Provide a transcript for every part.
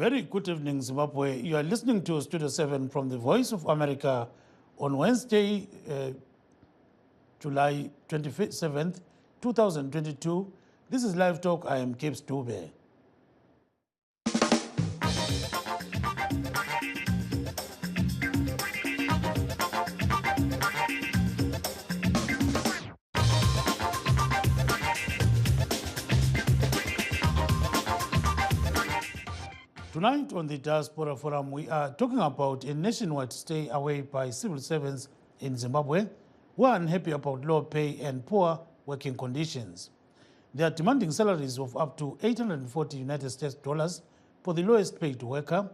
Very good evening, Zimbabwe. You are listening to Studio 7 from the Voice of America on Wednesday, July 27th, 2022. This is Live Talk. I am Cape Stube. Tonight on the Diaspora Forum, we are talking about a nationwide stay away by civil servants in Zimbabwe who are unhappy about low pay and poor working conditions. They are demanding salaries of up to 840 United States dollars for the lowest paid worker.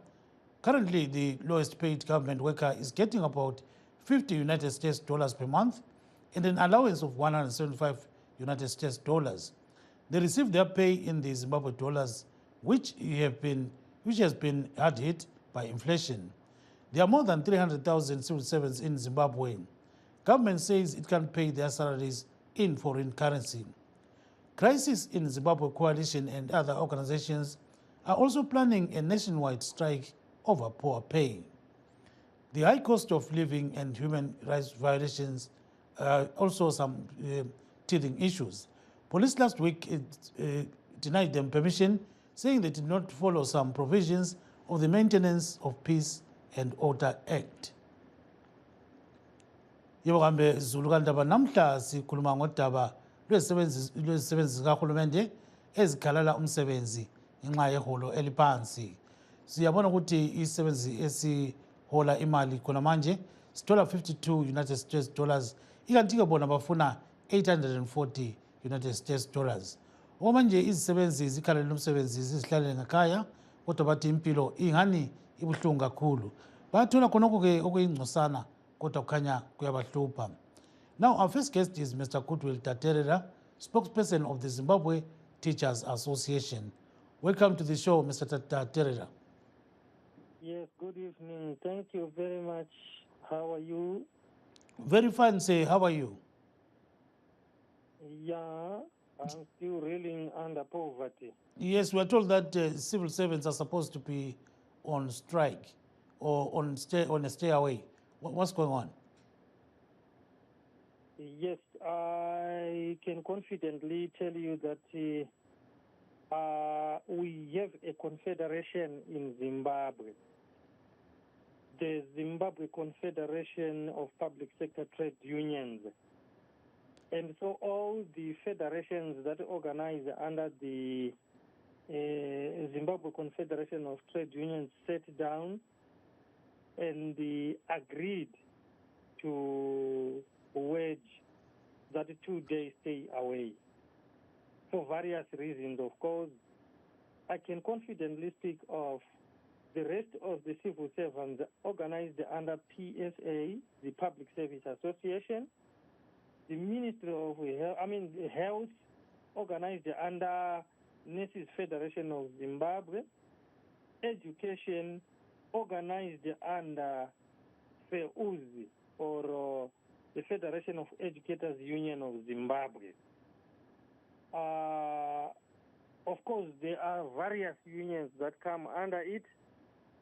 Currently, the lowest paid government worker is getting about 50 United States dollars per month and an allowance of 175 United States dollars. They receive their pay in the Zimbabwe dollars, which has been hard hit by inflation. There are more than 300,000 civil servants in Zimbabwe. Government says it can pay their salaries in foreign currency. Crisis in Zimbabwe Coalition and other organizations are also planning a nationwide strike over poor pay. The high cost of living and human rights violations are also some teething issues. Police last week denied them permission, saying they did not follow some provisions of the Maintenance of Peace and Order Act. Yebo kambe Zulu kandaba namhla sikhuluma ngodaba lwezisebenzi zikahulumende ezikhalela umsebenzi ngenxa yeholo eliphansi. Siyabona ukuthi isebenzi esihola imali khona manje sithola 52 United States dollars, ikanti ke bona bafuna 840 United States dollars. Manje izisebenzi zikhalela umsebenzi zizihlalele ngekhaya kodwa bathi impilo ingani ibuhlungu kakhulu. Bathola khonoko ke okuyingcosana kodwa kukhanya kuyabahlupha. Now our first guest is Mr. Goodwill Daterera, spokesperson of the Zimbabwe Teachers Association. Welcome to the show, Mr. Daterera. Yes, good evening. Thank you very much. How are you? Very fine, say. How are you? Yeah. I'm still reeling under poverty. Yes, we are told that civil servants are supposed to be on strike or on a stay away. What's going on? Yes, I can confidently tell you that we have a confederation in Zimbabwe. The Zimbabwe Confederation of Public Sector Trade Unions. And so all the federations that organize under the Zimbabwe Confederation of Trade Unions sat down and agreed to wage that 2-day stay away for various reasons, of course. I can confidently speak of the rest of the civil servants organized under PSA, the Public Service Association, the Ministry of Health, organized under Nurses Federation of Zimbabwe, Education, organized under FEUZI, or the Federation of Educators Union of Zimbabwe. Of course, there are various unions that come under it,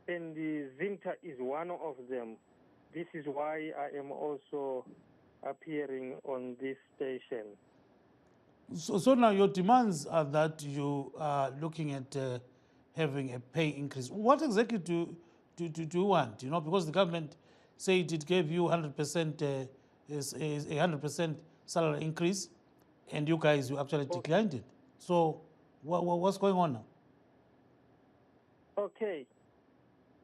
and the ZINTA is one of them. This is why I am also appearing on this station. So now your demands are that you are looking at having a pay increase. What exactly do you want? You know, because the government said it gave you 100% a 100% salary increase, and you guys actually declined it. So what's going on now? Okay,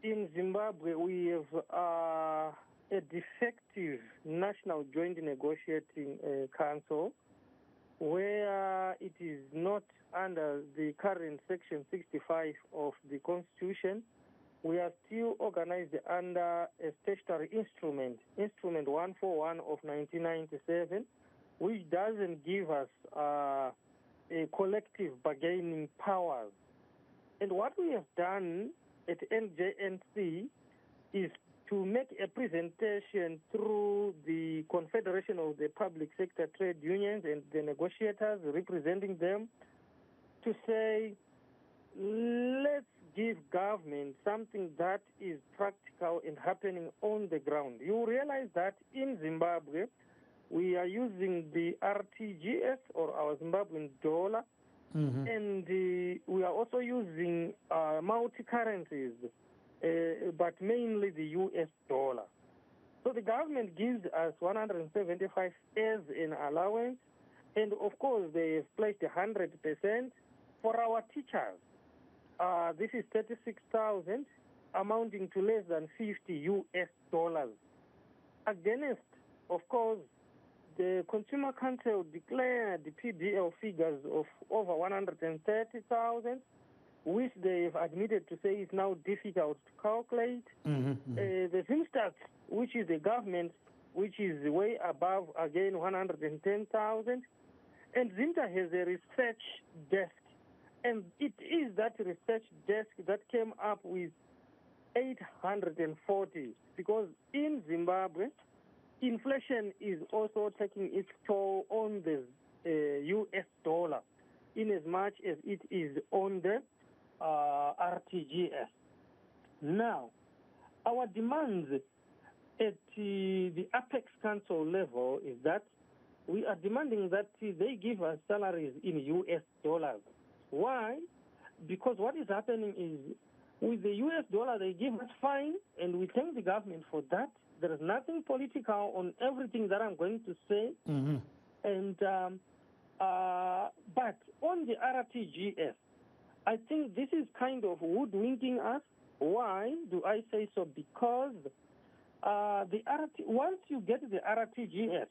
in Zimbabwe we have a defective National Joint Negotiating Council, where it is not under the current Section 65 of the Constitution. We are still organized under a statutory instrument, Instrument 141 of 1997, which doesn't give us a collective bargaining powers. And what we have done at NJNC is to make a presentation through the Confederation of the Public Sector Trade Unions and the negotiators representing them to say, let's give government something that is practical and happening on the ground. You realize that in Zimbabwe, we are using the RTGS, or our Zimbabwean dollar, and we are also using multi-currencies, but mainly the US dollar. So the government gives us 175 as an allowance, and of course they have pledged 100% for our teachers. This is 36,000, amounting to less than 50 US dollars. Against, of course, the Consumer Council declared the PDL figures of over 130,000, which they have admitted to say is now difficult to calculate. The Zimstats, which is the government, which is way above, again, 110,000. And Zimta has a research desk, and it is that research desk that came up with 840, because in Zimbabwe, inflation is also taking its toll on the US dollar, in as much as it is on the RTGS. Now, our demands at the Apex Council level is that we are demanding that they give us salaries in US dollars. Why? Because what is happening is, with the US dollar, they give us fine, and we thank the government for that. There is nothing political on everything that I'm going to say. And but on the RTGS, I think this is kind of hoodwinking us. Why do I say so? Because once you get the RTGS,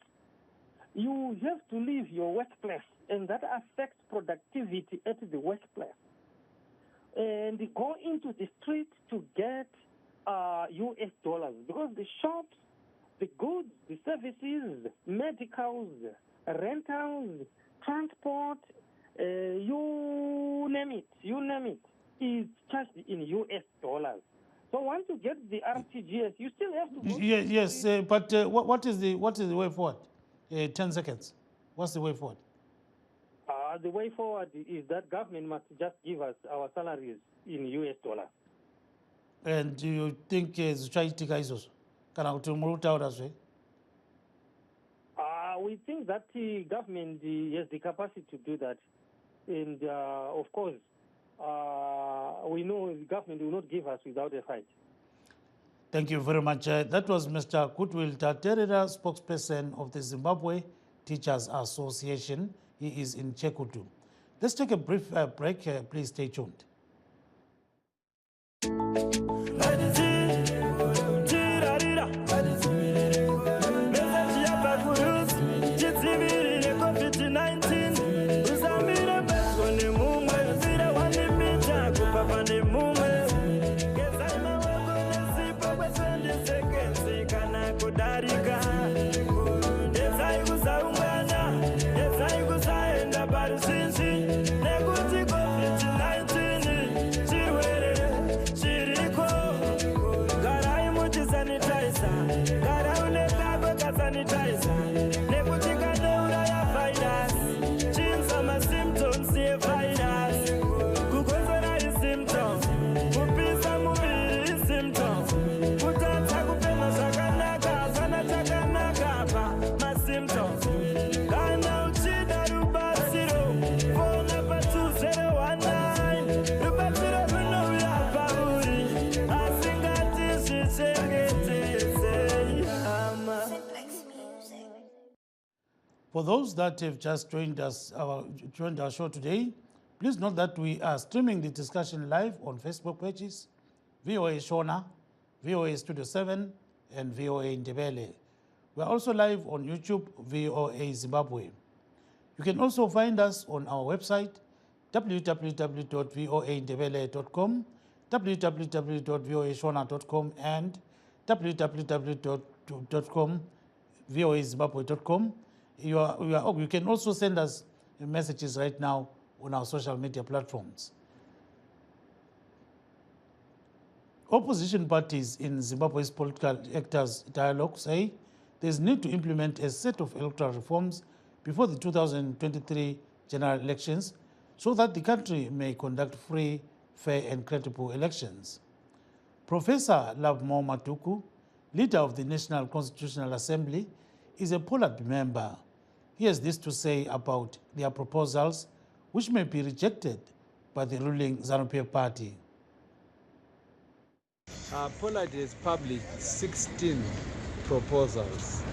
you have to leave your workplace, and that affects productivity at the workplace. And go into the street to get US dollars, because the shops, the goods, the services, medicals, rentals, transport, you name it, is charged in US dollars. So once you get the RTGS, you still have to go. Yes, but what is the way forward? 10 seconds. What's the way forward? The way forward is that government must just give us our salaries in US dollars. And do you think zvichaitika izvozvo kana kuti muri kutaura zve? We think that the government has the capacity to do that. And of course, we know the government will not give us without a fight. Thank you very much. That was Mr. Goodwill Taterera, spokesperson of the Zimbabwe Teachers Association. He is in Chekutu. Let's take a brief break. Please stay tuned. For those that have just joined our show today, please note that we are streaming the discussion live on Facebook pages, VOA Shona, VOA Studio 7, and VOA Ndebele. We are also live on YouTube, VOA Zimbabwe. You can also find us on our website, www.voandebele.com, www.voashona.com, and www.voazimbabwe.com. You can also send us messages right now on our social media platforms. Opposition parties in Zimbabwe's political actors dialogue say there is need to implement a set of electoral reforms before the 2023 general elections so that the country may conduct free, fair and credible elections. Professor Lovemore Matuku, leader of the National Constitutional Assembly, is a Pollard member. He has this to say about their proposals, which may be rejected by the ruling ZANU-PF party. Pollard has published 16 proposals.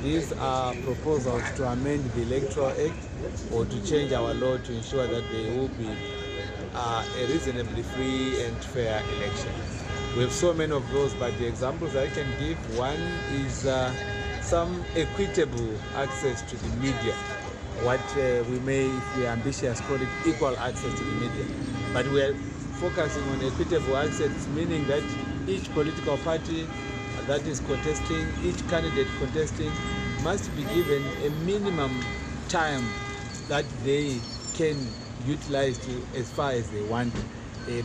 These are proposals to amend the Electoral Act or to change our law to ensure that there will be a reasonably free and fair election. We have so many of those, but the examples I can give, one is some equitable access to the media. What we may, if we are ambitious, call it equal access to the media. But we are focusing on equitable access, meaning that each political party that is contesting, each candidate contesting, must be given a minimum time that they can utilize to as far as they want,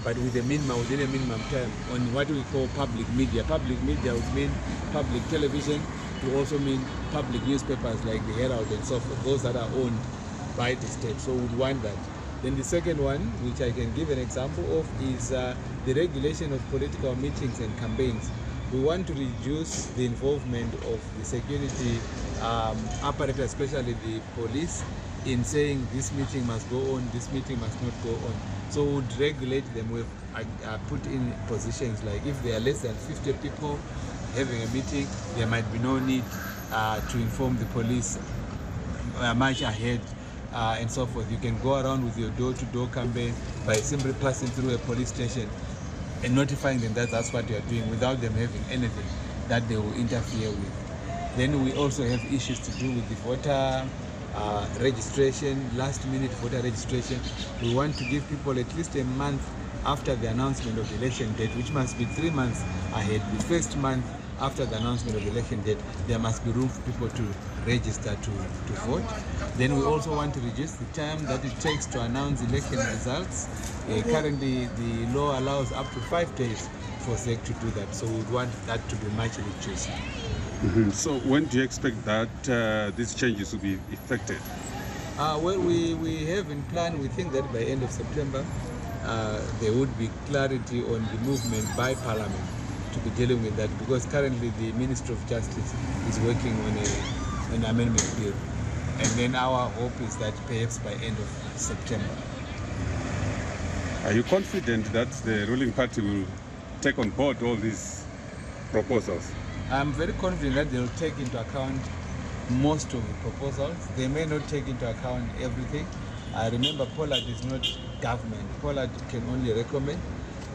but within a minimum time on what we call public media. Public media would mean public television, it will also mean public newspapers like the Herald and so forth, those that are owned by the state. So we would want that. Then the second one, which I can give an example of, is the regulation of political meetings and campaigns. We want to reduce the involvement of the security apparatus, especially the police, in saying this meeting must go on, this meeting must not go on. So we would regulate them. We've put in positions like if there are less than 50 people having a meeting, there might be no need to inform the police much ahead and so forth. You can go around with your door-to-door campaign by simply passing through a police station and notifying them that that's what you are doing without them having anything that they will interfere with. Then we also have issues to do with the voter registration, last-minute voter registration. We want to give people at least a month after the announcement of the election date, which must be 3 months ahead. The first month after the announcement of the election date, there must be room for people to register to vote. Then we also want to reduce the time that it takes to announce election results. Currently, the law allows up to 5 days for SEC to do that, so we would want that to be much reduced. So when do you expect that these changes will be effected? Well, we have in plan, we think that by end of September, there would be clarity on the movement by Parliament to be dealing with that, because currently the Ministry of Justice is working on an amendment bill. And then our hope is that perhaps by end of September. Are you confident that the ruling party will take on board all these proposals? I'm very confident that they'll take into account most of the proposals. They may not take into account everything. Remember, Pollard is not government. Pollard can only recommend.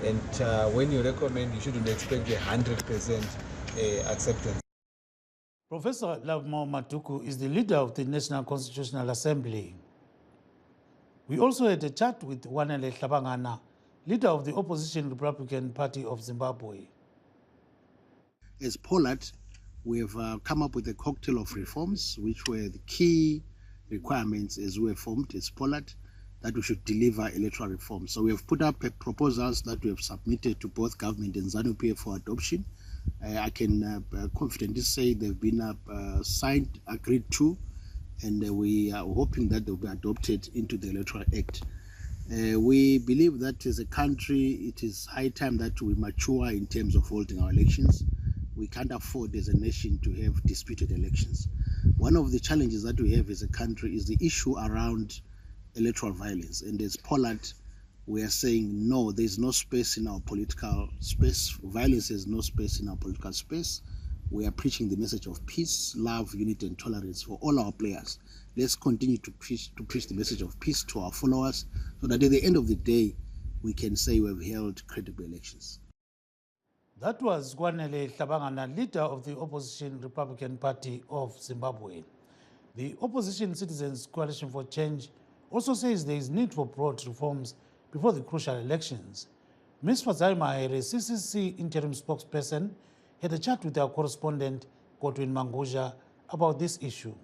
And when you recommend, you shouldn't expect 100% acceptance. Professor Lovemore Matuku is the leader of the National Constitutional Assembly. We also had a chat with Wanele Hlabangana, leader of the opposition Republican Party of Zimbabwe. As Pollard, we have come up with a cocktail of reforms, which were the key requirements as we were formed as Pollard, that we should deliver electoral reforms. So we have put up proposals that we have submitted to both government and ZANU-PF for adoption. I can confidently say they've been signed, agreed to, and we are hoping that they'll be adopted into the Electoral Act. We believe that as a country, it is high time that we mature in terms of holding our elections. We can't afford as a nation to have disputed elections. One of the challenges that we have as a country is the issue around electoral violence. And as Pollard, we are saying, no, there's no space in our political space. Violence has no space in our political space. We are preaching the message of peace, love, unity, and tolerance for all our players. Let's continue to preach the message of peace to our followers, so that at the end of the day, we can say we have held credible elections. That was Wanele Hlabangana, leader of the opposition Republican Party of Zimbabwe. The Opposition Citizens Coalition for Change also says there is need for broad reforms before the crucial elections. Ms. Fazai Mahere, CCC interim spokesperson, had a chat with our correspondent, Godwin Mangusha, about this issue.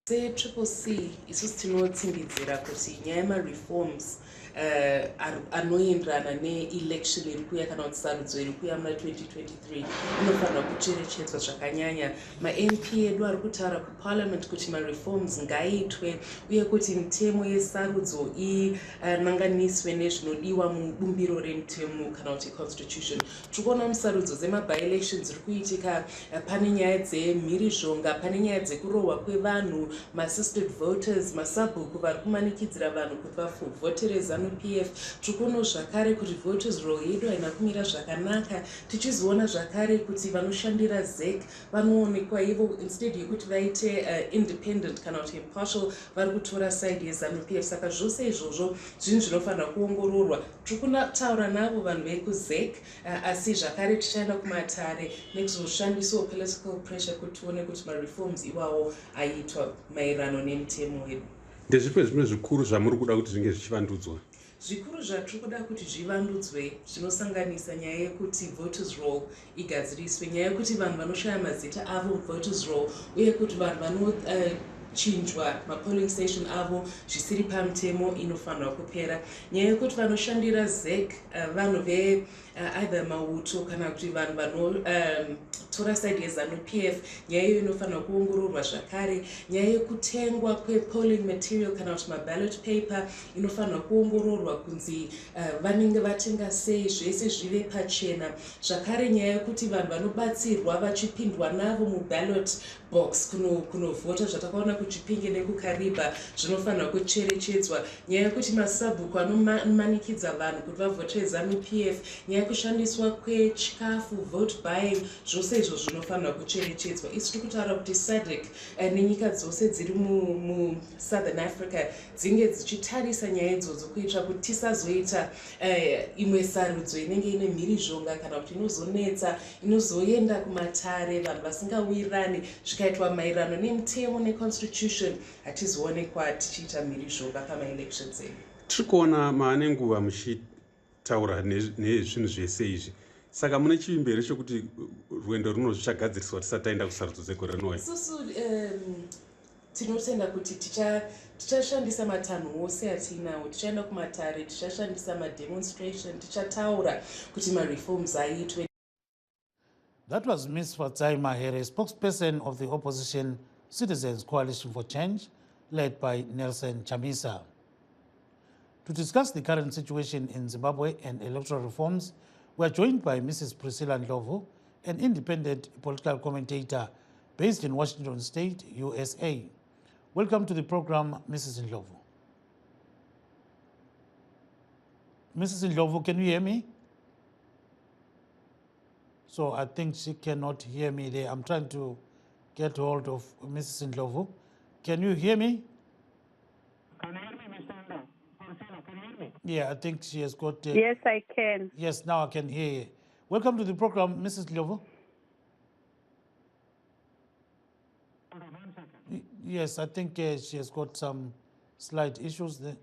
Triple C isusu tinotsimbidzira kuti nyaya yema-reforms anoenderana ne-election iri kuuya kana kuti sarudzo iri kuuya muna 2023 inofanira kucherechedzwa zvakanyanya. Ma-MP edu ari kutaura kuparliament kuti ma-reforms ngaaitwe uye kuti mitemo yesarudzo inanganiswe nezvinodiwa mubumbiro remutemo kana kuti constitution. Tiri kuona musarudzo dzema-by-elections ziri kuitika pane nyaya dzemhirizhonga, pane nyaya dzekurohwa kwevanhu, ma-assisted voters, masabhuku vari kumanikidzira vanhu kuti vavhotere ZANU-PF. Tiri kuona zvakare kuti voters roll yedu haina kumira zvakanaka, tichizoona zvakare kuti vanoshandira ZEC vanoonekwa ivo instead yekuti vaite independent kana kuti impartial vari kutora side yeZANU-PF. Saka zvose izvozvo zvinhu zvinofanira kuongororwa. Tiri kutaura navo vanhu vekuzEC asi zvakare tichaenda kumatare nekuzoshandisawo political pressure kuti tione kuti ma-reforms iwawo aitwa maererano nemitemo yedu. Ndezvipi zvimwe zvikuru zvamuri kuda kuti zvinge zvichivandudzwa? Zvikuru zvatiri kuda kuti zvivandudzwe zvinosanganisa nyaya yekuti voters roll igadziriswe, nyaya yekuti vanhu vanoshaya mazita avo voters roll, uye kuti vanhu vanochinjwa mapolling station avo zvisiri pamutemo inofanira kupera. Nyaya yekuti vanoshandira ZEC vanhu either mauto kana kuti vanhu vanotora side yeZANU-PF, nyaya iyo inofanira kuongororwa zvakare. Nyaya yekutengwa kwepolling material kana kuti maballot paper inofanira kuongororwa kunzi vanenge vatenga sei, zvese zvive pachena. Zvakare nyaya yekuti vanhu vanobatsirwa vachipindwa navo muballot box kunovhota zvatakaona kuChipinge nekuKariba zvinofanira kucherechedzwa. Nyaya yekuti masabhuku anomanikidza vanhu kuti vavhotere ZANU-PF, nyaya yekushandiswa kwechikafu, vote buying, zvose izvo zvinofanira kucherechedzwa. Isi tiri kutaura kuti SADC nenyika dzose dziri muSouthern Africa dzinge dzichitarisa nyaya idzodzo kuitira kuti tisazoita imwe sarudzo inenge ine mhirizhonga kana kuti inozonetsa, inozoenda kumatare, vanhu vasingawirirani, zvikaitwa maererano nemitemo neconstitution, hatizoonekwa tichiita mhirizhonga pama-elections edu. Tiri kuona maane nguva muchitaura nezvinhu zvese izvi, saka mune chivimbere chokuti rwendo runo zvichagadziriswa tisati taenda kusarudzo dzegore rinouya? Isusu tinotenda kuti tichashandisa matanho ose atinawo, tichaenda kumatare, tichashandisa mademonstration, tichataura kuti ma-reforms aitwe. That was Ms. Fatsai Mahere, spokesperson of the opposition Citizens Coalition for Change, led by Nelson Chamisa. To discuss the current situation in Zimbabwe and electoral reforms, we are joined by Mrs. Priscilla Ndlovu, an independent political commentator based in Washington State, USA. Welcome to the program, Mrs. Ndlovu. Mrs. Ndlovu, can you hear me? So I think she cannot hear me there. I'm trying to get hold of Mrs. Ndlovu. Can you hear me? Can you hear me, Mr. Ndo? Priscilla, can you hear me? Yeah, I think she has got... Yes, I can. Yes, now I can hear you. Welcome to the program, Mrs. Ndlovu. Hold on 1 second. Yes, I think she has got some slight issues there.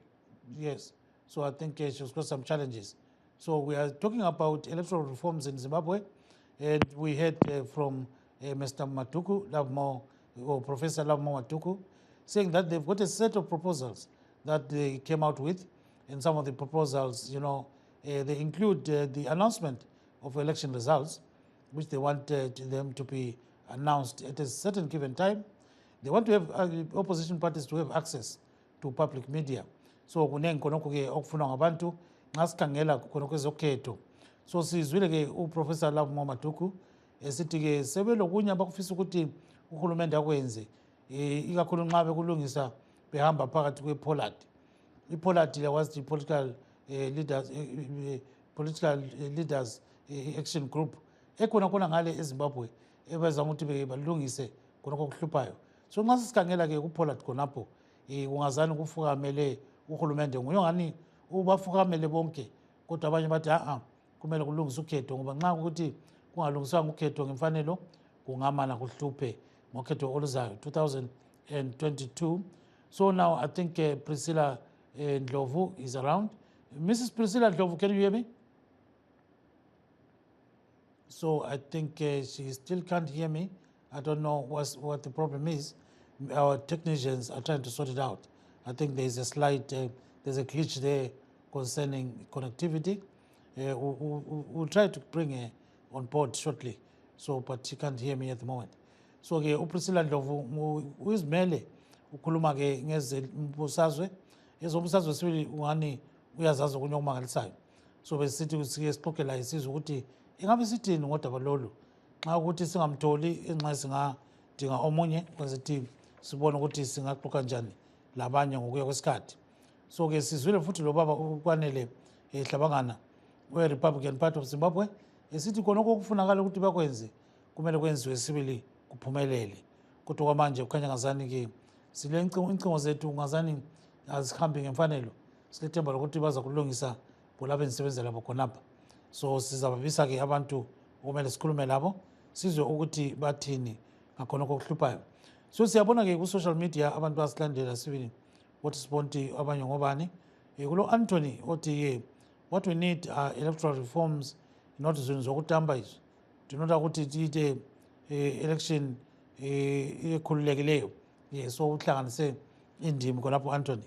Yes, so I think she has got some challenges. So we are talking about electoral reforms in Zimbabwe, and we heard from Mr. Matuku, or Professor Lavmo Matuku, saying that they've got a set of proposals that they came out with, and some of the proposals, they include the announcement of election results, which they want them to be announced at a certain given time. They want to have opposition parties to have access to public media. So kunengi khonokho ke okufunwa ngabantu nxa sikhangela khona kwezokhetho. So sizwile ke uProfessor Lavmo Matuku esithi ke sebelokunye abakufisa ukuthi uhulumende akwenze ikakhulu nxa bekulungisa behamba phakathi kwePoland. IPoland was the political leaders action group ekhona khona ngale eZimbabwe ebazama ukuthi balungise khonokho okuhluphayo. So nxa sikhangela ke kuPoland khonapho kungazani kufukamele uhulumende nguyongani ubafukamele bonke kodwa abanye bathi kumele kulungiswe ukhetho ngoba nxa ukuthi kungalungiswanga ukhetho ngemfanelo kungamana kuhluphe ngokhetho oluzayo 2022. So now I think Priscilla Ndlovu is around. Mrs. Priscilla Ndlovu, can you hear me? So I think she still can't hear me. I don't know what the problem is. our technicians are trying to sort it out. I think there's a slight, there's a glitch there concerning connectivity. We'll try to bring her on board shortly, so but she can't hear me at the moment. So ke uPriscilla Ndlovu uyizimele ukhuluma ke ngezombusazwe ezombusazwe sibili ungani uyazazi okunye okumangalisayo. So besithi sike sixoxela isizwe ukuthi ingabe sithini ngodaba lolu xa ukuthi singamtholi enxa singadinga omunye kwenzithi sibone ukuthi singaxoxa kanjani labanye ngokuya kwesikhathi. So ke sizwile futhi lo baba ukwanele ehlabangana we-Republican Party of Zimbabwe esithi khonokho okufunakala ukuthi bakwenze kumele kwenziwe sibili kuphumelele. Kodwa kwamanje kukhanya ngazani ke sile incingo zethu ngazani azihambi ngemfanelo. Silethemba lokuthi baza kulungisa bolabo engisebenzela labo khonapha. So sizababisa ke abantu okumele sikhulume labo sizwe ukuthi bathini ngakhonokho okuhluphayo. So siyabona ke ku-social media abantu basilandela sibili what sibonti abanye ngobani kulo Anthony othi what we need are electoral reforms not zokutamba izo ndinota ukuthi tiite election ekhululekileyo so uhlanganise indimi khonapho Anthony.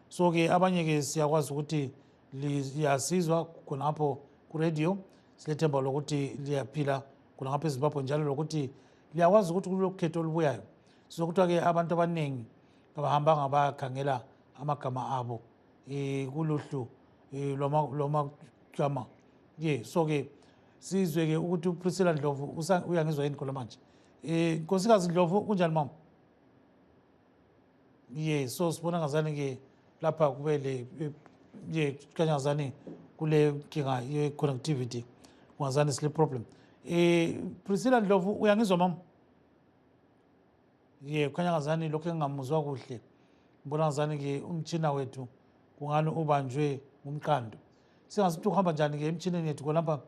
So ke abanye ke siyakwazi ukuthi liyasizwa khonapho ku-radio silethemba lokuthi liyaphila khonapho eZimbabwe njalo lokuthi liyakwazi ukuthi kulo khetho olubuyayo sizokuthiwa ke abantu abaningi abahambanga bayakhangela amagama abo kuluhlu lomagama so ke sizwe ke ukuthi uPriscilla Ndlovu uyangizwa yini khona manje. Nkosikazi Ndlovu kunjani mama? So sibona ngazani ke lapha kubele kanye ngazani kule nkinga ye-connectivity ngazani sile problem. Priscilla Ndlovu uyangizwa mama? Kanye ngazani lokho engamuzwa kuhle ngibona ngazani ke umtshina wethu kungani ubanjwe ngumqando. Singasithi ukuhamba njani ke emtshineni yethu khonapha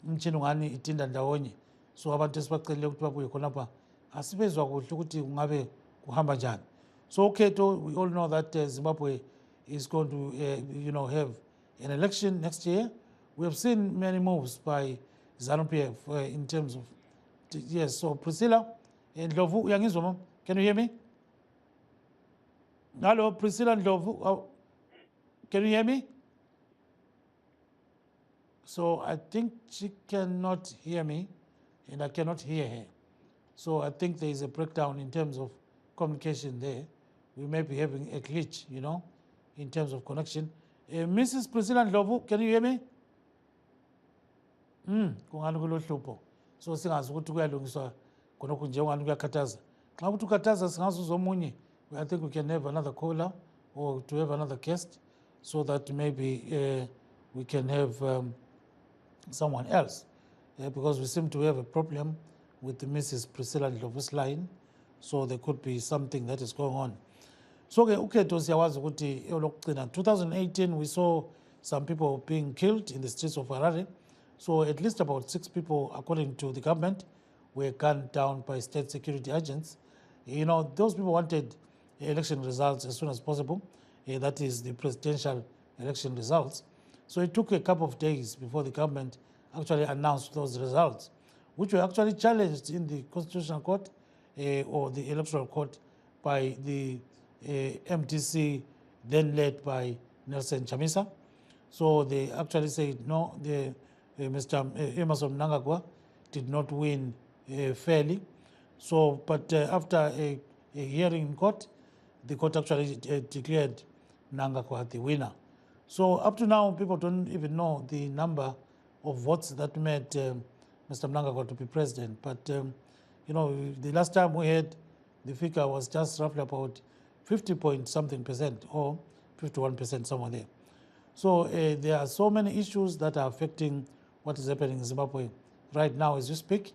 umtshini ungani itinda ndawonye. So abantu esibacelile ukuthi babuye khonapha asibezwa kuhle ukuthi kungabe kuhamba njani. So ukhetho we all know that Zimbabwe is going to have an election next year. We have seen many moves by ZANU-PF in terms of yes. So Priscilla Ndlovu uyangizwa mama? Can you hear me? Hello Priscilla Ndlovu, can you hear me? So I think she cannot hear me and I cannot hear her. So I think there is a breakdown in terms of communication there. We may be having a glitch, in terms of connection. Mrs. Priscilla Ndlovu, can you hear me? Kungani kulo hlupho. So singazi ukuthi kuyalungiswa khonokho nje ungani kuyakhathaza. Xa ukuthi ukhathaza singazuza omunye. I think we can have another caller or to have another guest so that maybe we can have someone else because we seem to have a problem with the Mrs. Priscilla Ndlovu's line, so there could be something that is going on. So ukhetho siyawazi ukuthi elokugcina 2018 we saw some people being killed in the streets of Harare. So at least about 6 people, according to the government, were gunned down by state security agents. Those people wanted election results as soon as possible. That is the presidential election results. So it took a couple of days before the government actually announced those results, which were actually challenged in the Constitutional Court or the Electoral Court by the MTC, then led by Nelson Chamisa. So they actually said, no, Mr. Emerson Mnangagwa did not win fairly. So, but after a hearing in court, the court actually declared Mnangagwa the winner. So up to now, people don't even know the number of votes that made Mr. Mnangagwa to be president. But, the last time we had, the figure was just roughly about 50-point-something% or 51% somewhere there. So there are so many issues that are affecting what is happening in Zimbabwe right now as we speak.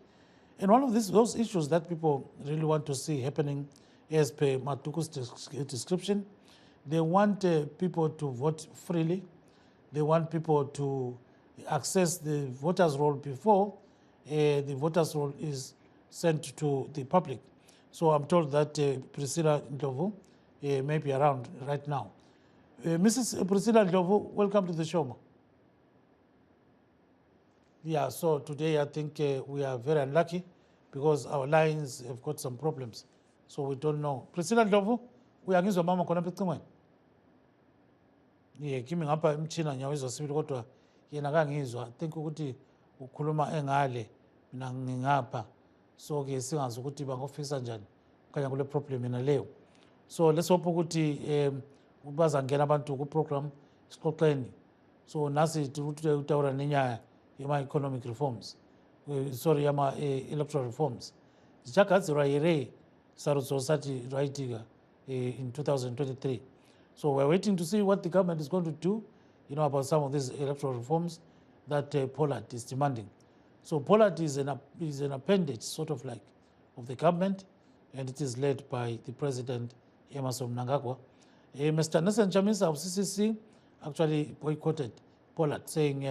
And one of those issues that people really want to see happening, as per Matuku's description, they want people to vote freely. They want people to access the voters' roll before the voters' roll is sent to the public. So I'm told that Priscilla Ndlovu may be around right now. Mrs. Priscilla Ndlovu, welcome to the show. Yeah, so today I think we are very unlucky because our lines have got some problems. So we don't know. Priscilla Ndlovu, uyangizwa mama khona apha ecingweni? Kimi ngapha imtshina ngiyawizwa sibili kodwa yena kangizwa. I think ukuthi ukhuluma engale mina ngingapha. So ke singazi ukuthi bangofisa njani. Kanya kule problem yena leyo. So let's hope ukuthi bazangena abantu ku program sixoxeni. So nasi utawura nenyaya yama economic reforms. Sorry, yama electoral reforms. Zichagadzirwa here sarudzo sati raitika in 2023. So we're waiting to see what the government is going to do, about some of these electoral reforms that Pollard is demanding. So Pollard is an appendage, sort of like, of the government, and it is led by the president, Emmerson Mnangagwa. Mr. Nelson Chamisa of CCC actually boycotted Pollard, saying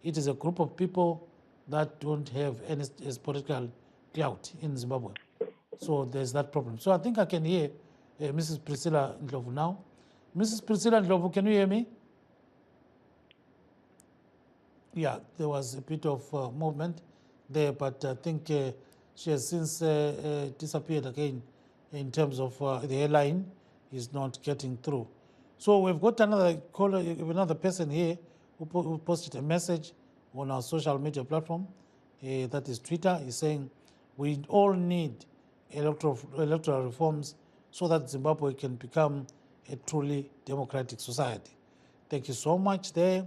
it is a group of people that don't have any political clout in Zimbabwe. So there's that problem. So I think I can hear Mrs. Priscilla Ndlovu now. Mrs. Priscilla Ndlovu, can you hear me? Yeah, there was a bit of movement there, but I think she has since disappeared again in terms of the airline is not getting through. So we've got another caller, another person here who posted a message on our social media platform, that is Twitter. He's saying we all need electoral reforms so that Zimbabwe can become a truly democratic society. Thank you so much there.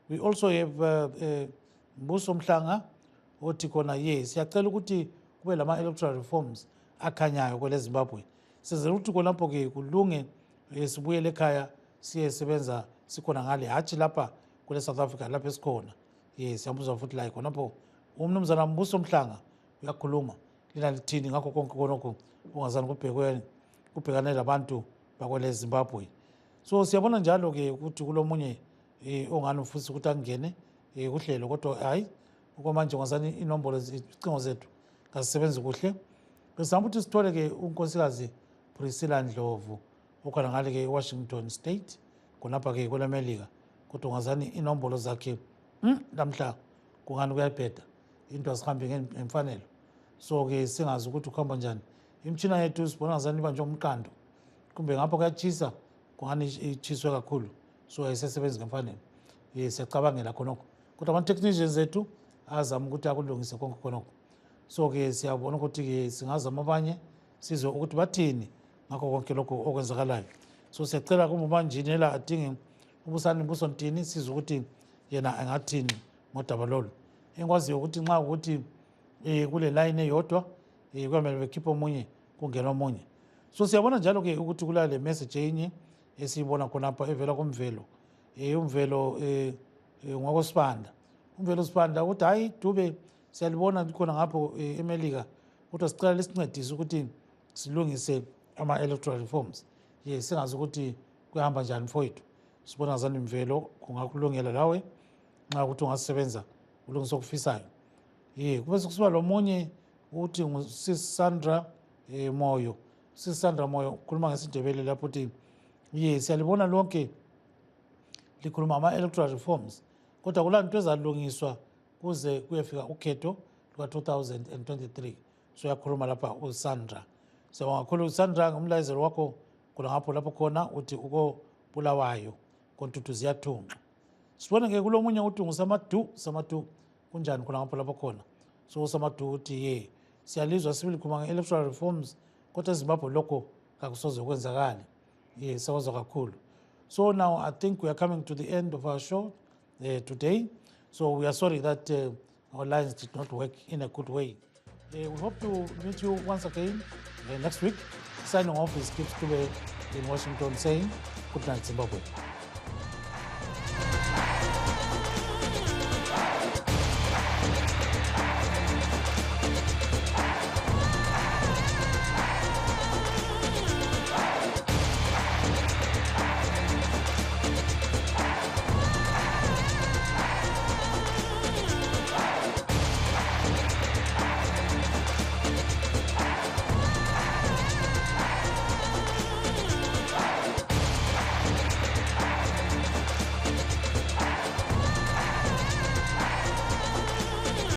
We also have Mbuso Mhlanga othi khona yes siyacela ukuthi kube lama electoral reforms akhanyayo kwele Zimbabwe. Sizele ukuthi khonapho ke kulunge sibuyele ekhaya siyesebenza sikhona ngale hathi lapha kule South Africa lapha esikhona. Yes, siyambuzwa futhi la khonapho umnumzana Mbuso Mhlanga uyakhuluma lina lithini ngakho konke konke ungazani kubhekane labantu bakwele Zimbabwe. So siyabona njalo ke ukuthi kulomunye ongani ufisa ukuthi angene kuhlelo kodwa hayi okwamanje ngazani inombolo icingo zethu ngasisebenza kuhle. Besizama ukuthi sithole ke unkosikazi Priscilla Ndlovu okhona ngale ke Washington State khonapha ke kwelemelika kodwa ngazani inombolo zakhe namhla kungani kuyabheda into asihambe ngemfanelo. So ke singazi ukuthi ukuhamba njani imtshina yethu sibona ngazani ibanjwe umqando kumbe ngapha kuyachisa kungani ichiswe kakhulu so ayisebenzi ngemfanelo. Siyacabangela khonokho kodwa ama technicians ethu azama ukuthi akulungise konke khonokho. So ke siyabona ukuthi ke singazama abanye sizwe ukuthi bathini ngakho konke lokho okwenzakalayo. So siyacela kumbanjinela adinge ubusani Mbuso Ntini sizwe ukuthi yena angathini ngodaba lolu. Engikwaziyo ukuthi nxa ukuthi kule line eyodwa kwamele bekhiphe omunye kungena omunye. So siyabona njalo ke ukuthi kula le message enye esiyibona khonapha evela kumvelo umvelo ngokosibanda umvelo sibanda ukuthi hayi Dube siyalibona khona ngapho eMelika kodwa sicela lesincedise ukuthi silungise ama electoral reforms. Yes, singazi ukuthi kuyahamba njani mfowethu. Sibona ngazani imvelo kungakulungela lawe nxa ukuthi ungasebenza ulungisa okufisayo. Kube sekusiba lomunye uthi nguSis Sandra Moyo. Sis Sandra Moyo khuluma ngesindebele lapho uthi siyalibona lonke likhuluma ama electoral reforms kodwa kulanto ezalungiswa kuze kuyefika ukhetho luka-2023. So yakhuluma lapha uSandra. Siyabonga kakhulu uSandra ngomlayezelo wakho khona ngapho lapho khona uthi uko-Bulawayo kontutu ziyathunqa. Sibone ke kulomunye uthi nguSamadu kunjani khona ngapho lapho khona. So uSamadu uthi siyalizwa sibili khuluma nge-electoral reforms kodwa eZimbabwe lokho kakusoze kwenzakala. Sawazwa kakhulu. So now I think we are coming to the end of our show today. So we are sorry that our lines did not work in a good way. We hope to meet you once again next week. Signing off is Kip Stube in Washington saying good night Zimbabwe.